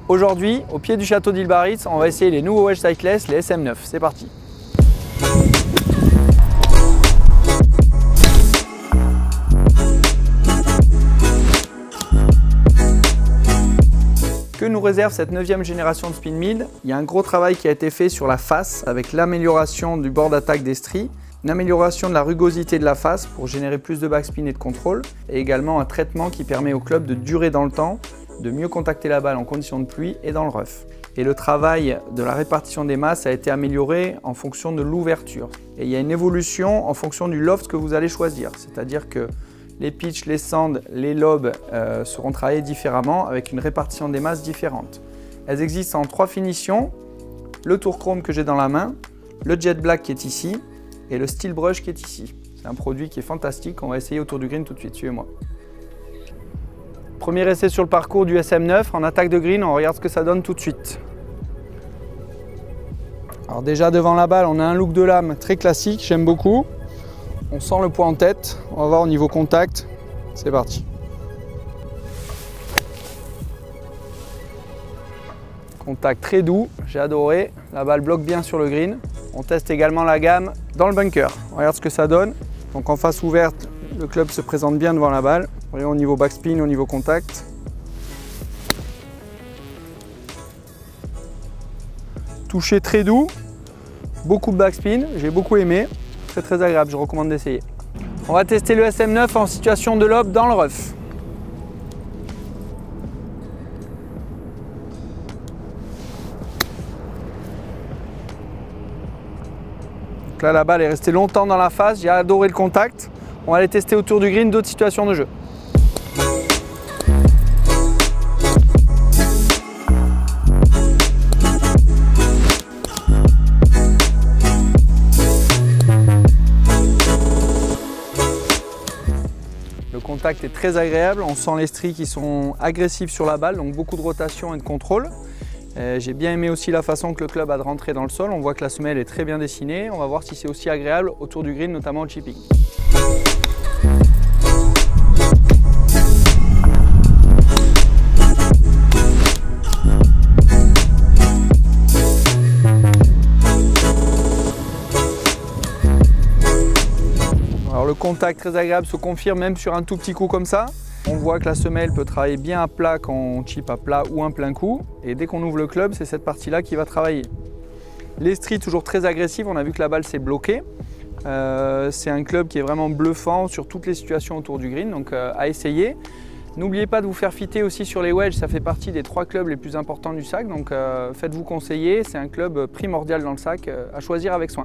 Aujourd'hui, au pied du château d'Île-Baritz, on va essayer les nouveaux wedges Cycless, les SM9. C'est parti. Que nous réserve cette 9e génération de Speedmead? Il y a un gros travail qui a été fait sur la face avec l'amélioration du bord d'attaque des stries, une amélioration de la rugosité de la face pour générer plus de backspin et de contrôle, et également un traitement qui permet au club de durer dans le temps, de mieux contacter la balle en conditions de pluie et dans le rough. Et le travail de la répartition des masses a été amélioré en fonction de l'ouverture. Et il y a une évolution en fonction du loft que vous allez choisir, c'est-à-dire que les pitchs, les sands, les lobes seront travaillés différemment avec une répartition des masses différente. Elles existent en 3 finitions, le tour chrome que j'ai dans la main, le jet black qui est ici et le steel brush qui est ici. C'est un produit qui est fantastique, on va essayer autour du green tout de suite, suivez-moi. Premier essai sur le parcours du SM9, en attaque de green, on regarde ce que ça donne tout de suite. Alors déjà devant la balle, on a un look de lame très classique, j'aime beaucoup. On sent le poids en tête, on va voir au niveau contact, c'est parti. Contact très doux, j'ai adoré, la balle bloque bien sur le green. On teste également la gamme dans le bunker, on regarde ce que ça donne. Donc en face ouverte, le club se présente bien devant la balle. Voyons au niveau backspin, au niveau contact. Toucher très doux, beaucoup de backspin, j'ai beaucoup aimé. Très agréable, je recommande d'essayer. On va tester le SM9 en situation de lob dans le rough. Donc là, la balle est restée longtemps dans la face, j'ai adoré le contact. On va aller tester autour du green d'autres situations de jeu. Le contact est très agréable, on sent les stries qui sont agressives sur la balle, donc beaucoup de rotation et de contrôle. J'ai bien aimé aussi la façon que le club a de rentrer dans le sol, on voit que la semelle est très bien dessinée. On va voir si c'est aussi agréable autour du green, notamment au chipping. Alors le contact très agréable se confirme même sur un tout petit coup comme ça. On voit que la semelle peut travailler bien à plat quand on chip à plat ou un plein coup. Et dès qu'on ouvre le club, c'est cette partie-là qui va travailler. Les stries toujours très agressives, on a vu que la balle s'est bloquée. C'est un club qui est vraiment bluffant sur toutes les situations autour du green, donc à essayer. N'oubliez pas de vous faire fitter aussi sur les wedges, ça fait partie des 3 clubs les plus importants du sac, donc faites-vous conseiller, c'est un club primordial dans le sac à choisir avec soin.